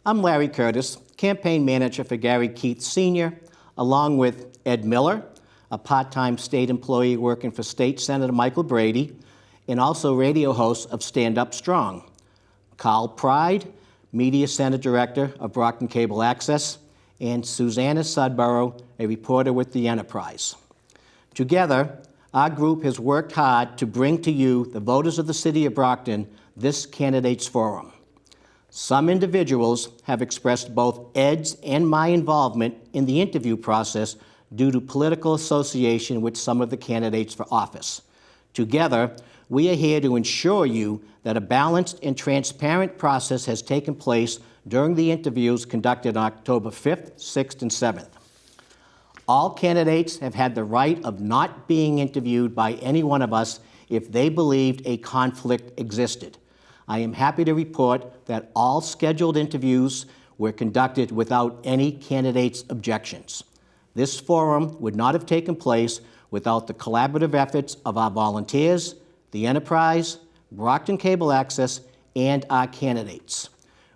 I'm Larry Curtis, campaign manager for Gary Keith Sr., along with Ed Miller, a part-time state employee working for State Senator Michael Brady, and also radio host of Stand Up Strong. Carl Pride, media center director of Brockton Cable Access, and Susanna Sudborough, a reporter with the Enterprise. Together, our group has worked hard to bring to you, the voters of the City of Brockton, this candidates forum. Some individuals have expressed both Ed's and my involvement in the interview process due to political association with some of the candidates for office. Together, we are here to ensure you that a balanced and transparent process has taken place during the interviews conducted on October 5th, 6th, and 7th. All candidates have had the right of not being interviewed by any one of us if they believed a conflict existed. I am happy to report that all scheduled interviews were conducted without any candidates' objections. This forum would not have taken place without the collaborative efforts of our volunteers, the Enterprise, Brockton Cable Access, and our candidates.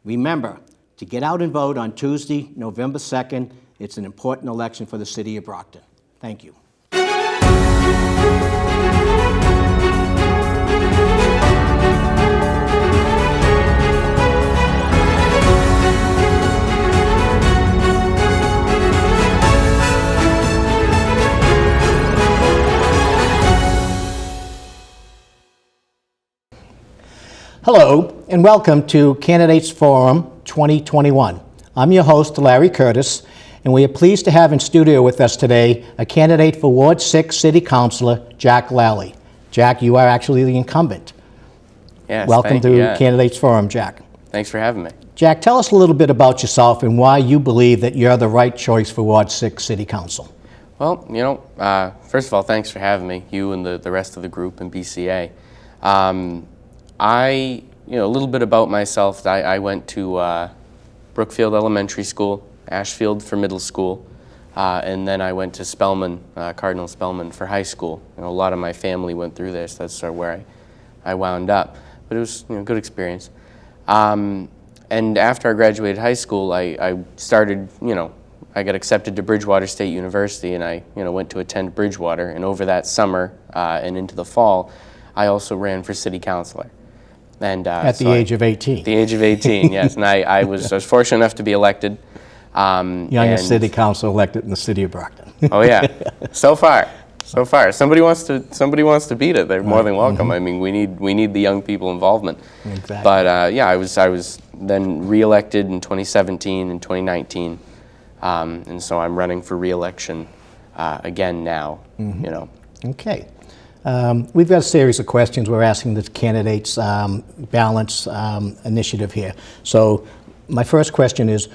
Remember to get out and vote on Tuesday, November 2nd. It's an important election for the City of Brockton. Thank you. Hello, and welcome to Candidates Forum 2021. I'm your host, Larry Curtis, and we are pleased to have in studio with us today a candidate for Ward 6 City Councillor, Jack Lally. Jack, you are actually the incumbent. Yes, welcome to Candidates Forum, Jack. Thanks for having me. Jack, tell us a little bit about yourself and why you believe that you're the right choice for Ward 6 City Council. Well, first of all, thanks for having me, you and the rest of the group and BCA. A little bit about myself. I went to Brookfield Elementary School, Ashfield for middle school, and then I went to Spelman, Cardinal Spelman for high school. A lot of my family went through this. That's sort of where I wound up. But it was a good experience. And after I graduated high school, I started, I got accepted to Bridgewater State University, and I went to attend Bridgewater. And over that summer and into the fall, I also ran for city councilor. And, at the age of 18. At the age of 18, yes. And I was fortunate enough to be elected. Youngest city council elected in the city of Brockton. Oh yeah, so far. Somebody wants to beat it. They're more than welcome. I mean, we need the young people involvement. Exactly. But I was then re-elected in 2017 and 2019, and so I'm running for re-election again now. Okay. We've got a series of questions we're asking the candidates balance initiative here. So my first question is,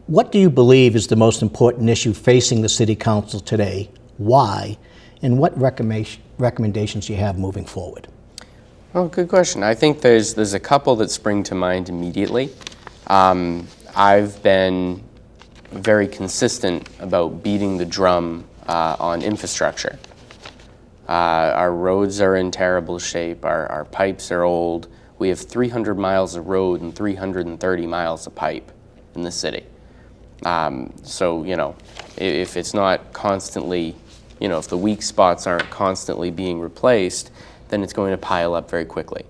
what do you believe is the most important issue facing the City Council today? Why? And what recommendations do you have moving forward? Oh, good question. I think there's a couple that spring to mind immediately. I've been very consistent about beating the drum on infrastructure. Our roads are in terrible shape. Our pipes are old. We have 300 miles of road and 330 miles of pipe in the city. So, if it's not constantly, if the weak spots aren't constantly being replaced, then it's going to pile up very quickly.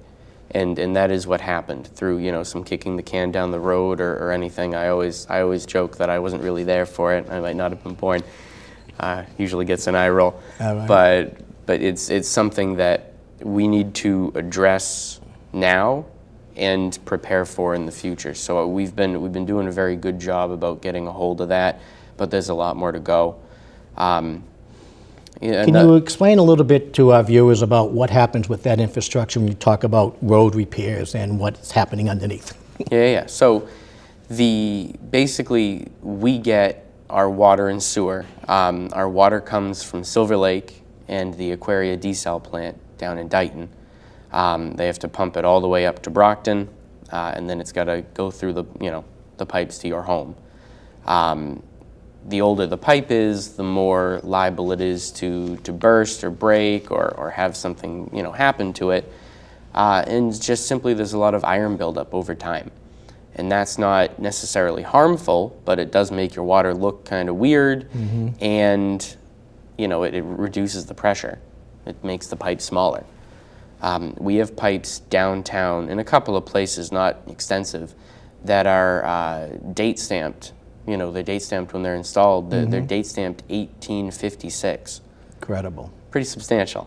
And that is what happened through, some kicking the can down the road or anything. I always joke that I wasn't really there for it. I might not have been born. Usually gets an eye roll. Right. But it's something that we need to address now and prepare for in the future. So we've been doing a very good job about getting a hold of that, but there's a lot more to go. Can you explain a little bit to our viewers about what happens with that infrastructure when you talk about road repairs and what's happening underneath? Yeah. So basically we get our water and sewer. Our water comes from Silver Lake and the Aquaria desal plant down in Dighton. They have to pump it all the way up to Brockton, and then it's got to go through the pipes to your home. The older the pipe is, the more liable it is to burst or break or have something happen to it. And just simply there's a lot of iron buildup over time. And that's not necessarily harmful, but it does make your water look kind of weird, and it reduces the pressure. It makes the pipe smaller. We have pipes downtown in a couple of places, not extensive, that are date stamped. They're date stamped when they're installed. They're date stamped 1856. Incredible. Pretty substantial.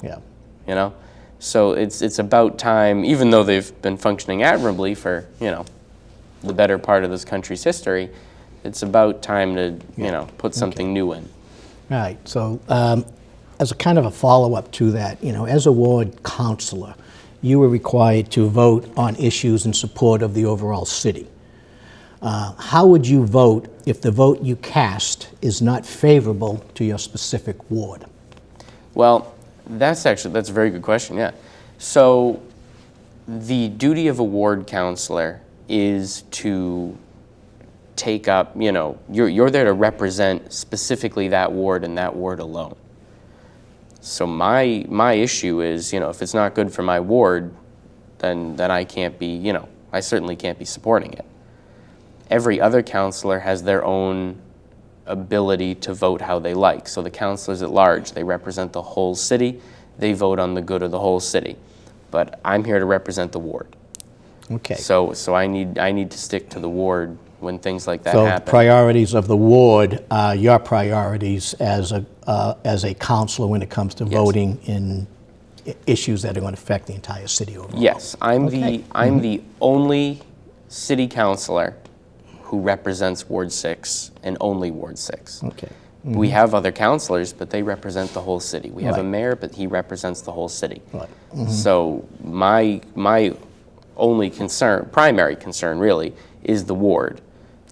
Yeah. So it's about time, even though they've been functioning admirably for the better part of this country's history, it's about time to put something new in. Right. So as a kind of a follow-up to that, as a ward councillor, you were required to vote on issues in support of the overall city. How would you vote if the vote you cast is not favorable to your specific ward? Well, that's a very good question, yeah. So the duty of a ward councillor is to take up, you're there to represent specifically that ward and that ward alone. So my issue is, if it's not good for my ward, then I can't be, I certainly can't be supporting it. Every other councillor has their own ability to vote how they like. So the councillors at large, they represent the whole city, they vote on the good of the whole city. But I'm here to represent the ward. Okay. So I need to stick to the ward when things like that happen. So priorities of the ward are your priorities as a councillor when it comes to voting in issues that are going to affect the entire city overall. Yes, I'm the only city councillor who represents Ward 6 and only Ward 6. Okay. We have other councillors, but they represent the whole city. We have a Right. mayor, but he represents the whole city. Right. So my only primary concern really, is the ward.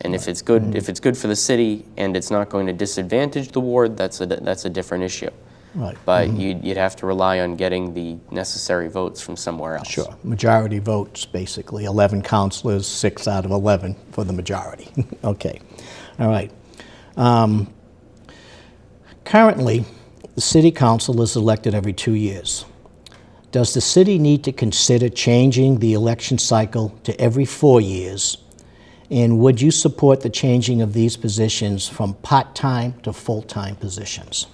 And if it's good for the city and it's not going to disadvantage the ward, that's a different issue. Right. But you'd have to rely on getting the necessary votes from somewhere else. Sure. Majority votes, basically. 11 councillors, 6 out of 11 for the majority. Okay. All right. Currently, the city council is elected every 2 years. Does the city need to consider changing the election cycle to every 4 years? And would you support the changing of these positions from part-time to full-time positions?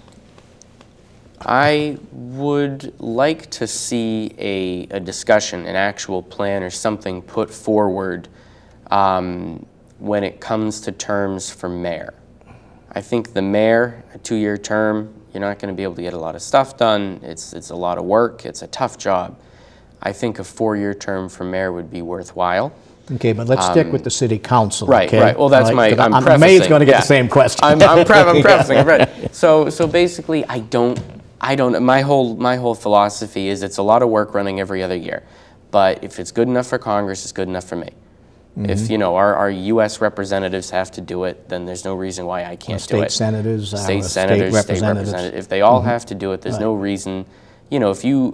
I would like to see a discussion, an actual plan or something put forward when it comes to terms for mayor. I think the mayor, a 2-year term, you're not going to be able to get a lot of stuff done. It's a lot of work. It's a tough job. I think a 4-year term for mayor would be worthwhile. Okay, but let's stick with the city council. Right, okay? right. Well, that's Right, 'cause I'm the mayor's prefacing. going to get Yeah. the same question. I'm prefacing. Right. So basically, I don't. My whole philosophy is it's a lot of work running every other year, but if it's good enough for Congress, it's good enough for me. If our U.S. representatives have to do it, then there's no reason why I can't do it. State senators, State state representatives. If they all have to do it, there's no reason.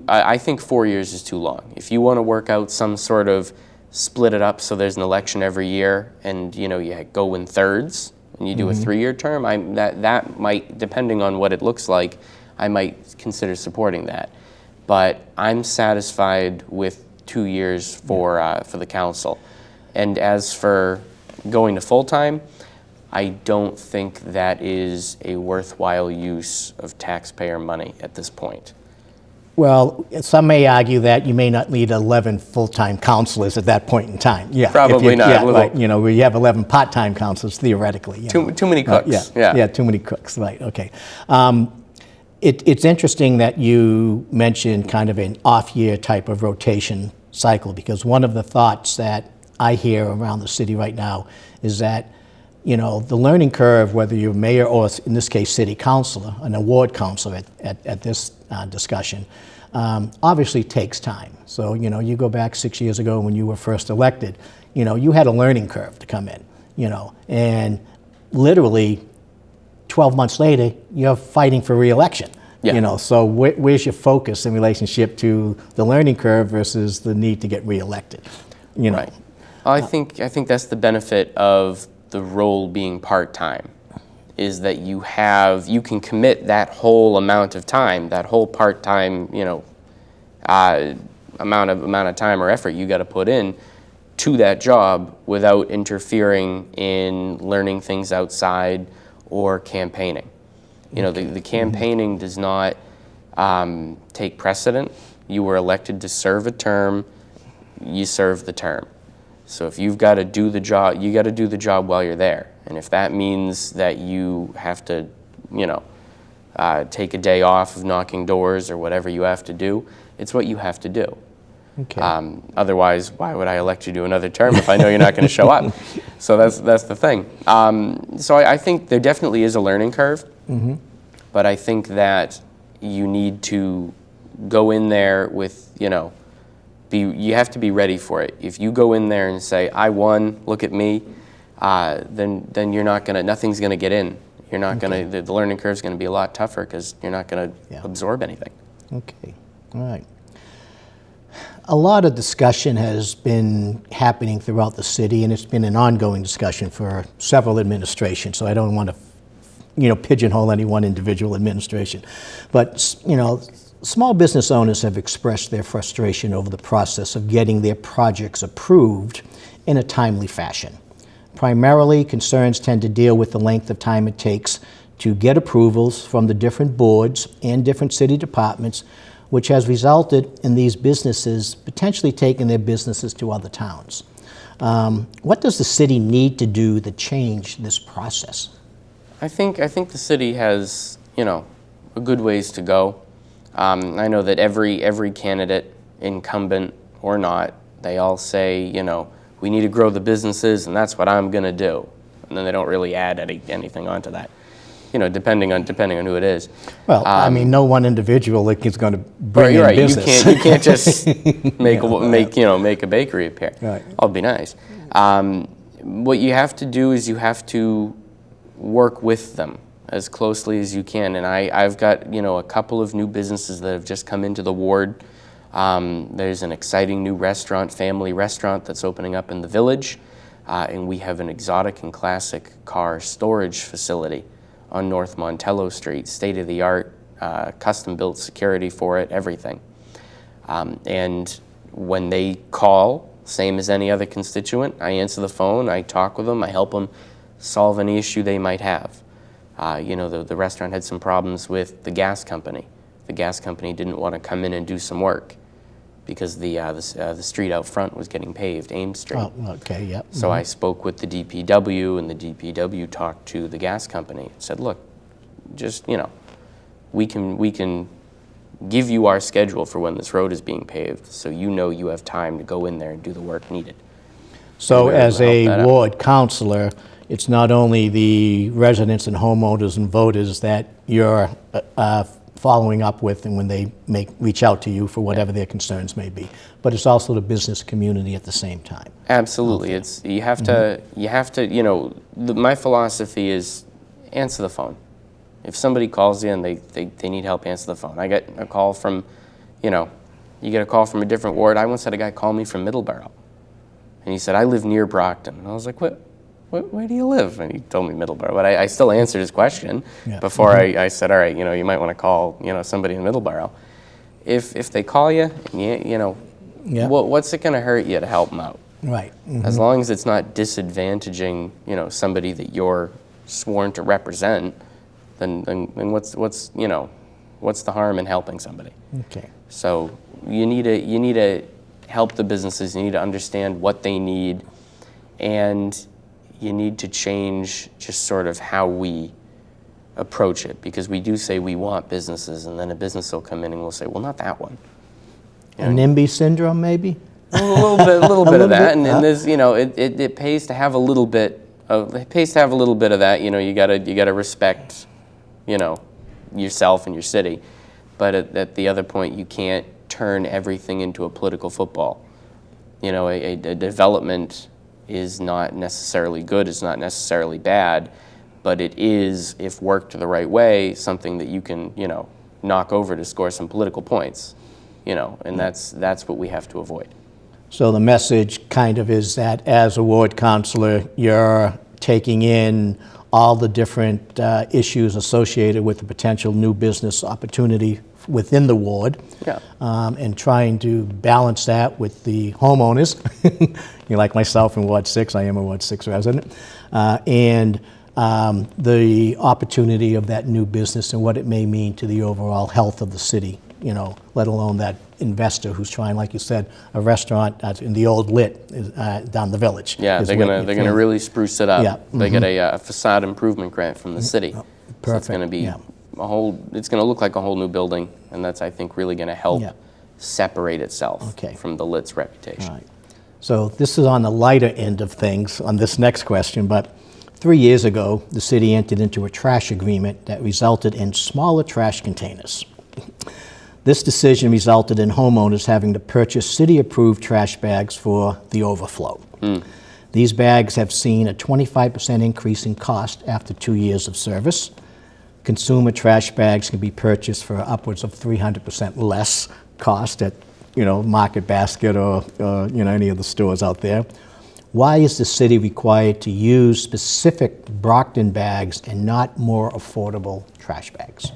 I think 4 years is too long. If you want to work out some sort of split it up so there's an election every year, and you go in thirds, and you do a 3-year term, that might, depending on what it looks like, I might consider supporting that. But I'm satisfied with 2 years for the council. And as for going to full-time, I don't think that is a worthwhile use of taxpayer money at this point. Well, some may argue that you may not need 11 full-time councilors at that point in time. Yeah, Probably not. Yeah, right, where you have 11 part-time councilors theoretically. Too many cooks. Yeah, too many cooks. Right. Okay. It's interesting that you mentioned kind of an off-year type of rotation cycle, because one of the thoughts that I hear around the city right now is that the learning curve, whether you're mayor or, in this case, city councilor, an award councilor at this discussion, obviously takes time. So, you go back 6 years ago when you were first elected, you had a learning curve to come in, and literally 12 months later, you're fighting for re-election. Yeah. So where's your focus in relationship to the learning curve versus the need to get re-elected? Right. I think that's the benefit of the role being part-time, is that you can commit that whole amount of time, that whole part-time, amount of time or effort you got to put in to that job without interfering in learning things outside or campaigning. You know, the campaigning does not take precedent. You were elected to serve a term, you serve the term. So if you've got to do the job, you got to do the job while you're there. And if that means that you have to, you know, take a day off of knocking doors or whatever you have to do, it's what you have to do. Okay. Otherwise, why would I elect you to another term if I know you're not going to show up? So that's the thing. So I think there definitely is a learning curve, but I think that you need to go in there with, you know, you have to be ready for it. If you go in there and say, I won, look at me, then you're not going to, nothing's going to get in. You're not going to, the learning curve is going to be a lot tougher because you're not going to absorb anything. Okay, all right. A lot of discussion has been happening throughout the city, and it's been an ongoing discussion for several administrations, so I don't want to, you know, pigeonhole any one individual administration. But, you know, small business owners have expressed their frustration over the process of getting their projects approved in a timely fashion. Primarily, concerns tend to deal with the length of time it takes to get approvals from the different boards and different city departments, which has resulted in these businesses potentially taking their businesses to other towns. What does the city need to do to change this process? I think the city has, you know, a good ways to go. I know that every candidate, incumbent or not, they all say, you know, we need to grow the businesses, and that's what I'm going to do. And then they don't really add anything onto that, you know, depending on who it is. Well, I mean, no one individual is going to bring in business. You can't just make a bakery appear. Right. That'll be nice. What you have to do is you have to work with them as closely as you can. And I've got, you know, a couple of new businesses that have just come into the ward. There's an exciting new restaurant, family restaurant, that's opening up in the village. And we have an exotic and classic car storage facility on North Montello Street, state-of-the-art, custom-built security for it, everything. And when they call, same as any other constituent, I answer the phone, I talk with them, I help them solve any issue they might have. You know, the restaurant had some problems with the gas company. The gas company didn't want to come in and do some work because the street out front was getting paved, Ames Street. Oh, okay, yep. So I spoke with the DPW, and the DPW talked to the gas company and said, look, just, you know, we can give you our schedule for when this road is being paved, so you know you have time to go in there and do the work needed. So as a ward councillor, it's not only the residents and homeowners and voters that you're following up with, and when they reach out to you for whatever their concerns may be, but it's also the business community at the same time. Absolutely, okay. It's you have to. You know, my philosophy is answer the phone. If somebody calls you and they need help, answer the phone. I get a call from, you know, you get a call from a different ward. I once had a guy call me from Middleborough, and he said, I live near Brockton. And I was like, what? Where do you live? And he told me Middleborough, but I still answered his question before I said, all right, you know, you might want to call, you know, somebody in Middleborough. If they call you, you know, what's it going to hurt you to help them out? Right. Mm-hmm. As long as it's not disadvantaging, you know, somebody that you're sworn to represent, then what's you know, what's the harm in helping somebody? Okay. So you need to help the businesses. You need to understand what they need, and you need to change just sort of how we approach it, because we do say we want businesses, and then a business will come in and we'll say, well, not that one. You know, NIMBY syndrome, maybe? A little bit of that, and there's, you know, it pays to have a little bit of that. You know, you gotta respect, you know, yourself and your city, but at the other point, you can't turn everything into a political football. You know, a development is not necessarily good, it's not necessarily bad, but it is, if worked the right way, something that you can, you know, knock over to score some political points, you know, and that's what we have to avoid. So the message kind of is that as a ward councillor, you're taking in all the different issues associated with the potential new business opportunity within the ward. Yeah. And trying to balance that with the homeowners, like myself in Ward 6, I am a Ward 6 resident, and the opportunity of that new business and what it may mean to the overall health of the city, let alone that investor who's trying, like you said, a restaurant in the old Lit down the village. Yeah, they're gonna really spruce it up. Yeah. They get a facade improvement grant from the city. Perfect. So it's gonna be it's gonna look like a whole new building, and that's, I think, really gonna help separate itself from the Lit's reputation. All right. So this is on the lighter end of things on this next question, but 3 years ago, the city entered into a trash agreement that resulted in smaller trash containers. This decision resulted in homeowners having to purchase city-approved trash bags for the overflow. These bags have seen a 25% increase in cost after 2 years of service. Consumer trash bags can be purchased for upwards of 300% less cost at, Market Basket or any of the stores out there. Why is the city required to use specific Brockton bags and not more affordable trash bags?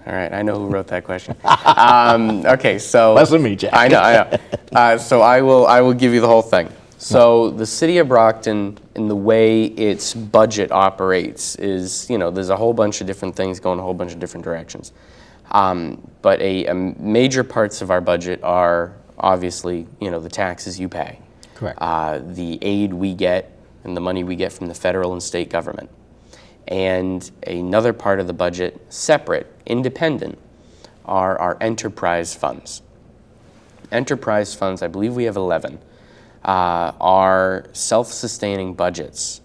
All right, I know who wrote that question. Okay, so Wasn't me, Jack. I know. So I will give you the whole thing. So the city of Brockton, in the way its budget operates, is there's a whole bunch of different things going a whole bunch of different directions. But a major parts of our budget are obviously the taxes you pay. Correct. The aid we get and the money we get from the federal and state government. And another part of the budget, separate, independent, are our enterprise funds. Enterprise funds, I believe we have 11, are self-sustaining budgets.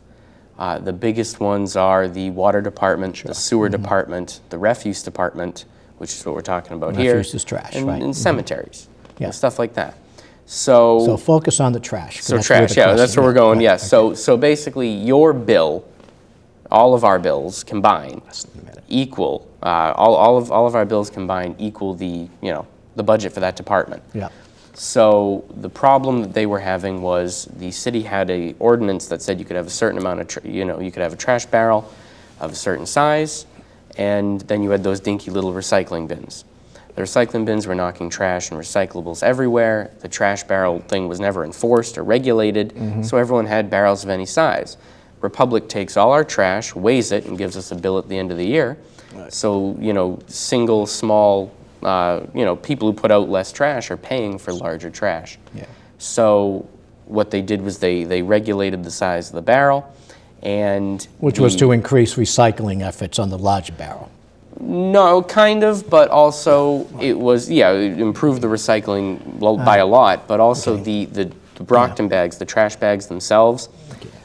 The biggest ones are the water department, the sewer department, the refuse department, which is what we're talking about here. Refuse is trash, and, right. and cemeteries, Yeah. and stuff like that. So focus on the trash. 'cause So that's where trash, the yeah, question- that's where we're going, right, yes. okay. So basically, your bill, all of our bills combined, Less than a minute. equal, all of our bills combined equal the budget for that department. Yeah. So the problem that they were having was the city had a ordinance that said you could have a certain amount of, you could have a trash barrel of a certain size, and then you had those dinky little recycling bins. The recycling bins were knocking trash and recyclables everywhere. The trash barrel thing was never enforced or regulated, so everyone had barrels of any size. Republic takes all our trash, weighs it, and gives us a bill at the end of the year. Right. So, single, small, people who put out less trash are paying for larger trash. Yeah. So what they did was they regulated the size of the barrel, and Which was to increase recycling efforts on the large barrel. No, kind of, but also it was, it improved the recycling by a lot, but also the Brockton bags, the trash bags themselves,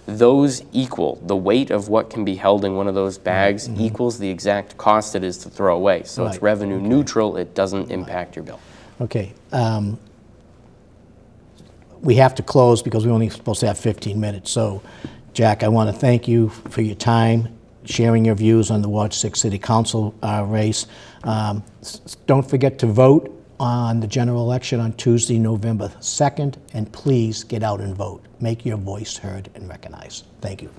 those equal, the weight of what can be held in one of those bags equals the exact cost it is to throw away. So it's Right. revenue neutral, it doesn't impact your bill. Okay. We have to close because we're only supposed to have 15 minutes. So, Jack, I want to thank you for your time, sharing your views on the Ward 6 City Council race. Don't forget to vote on the general election on Tuesday, November 2nd, and please get out and vote. Make your voice heard and recognized. Thank you.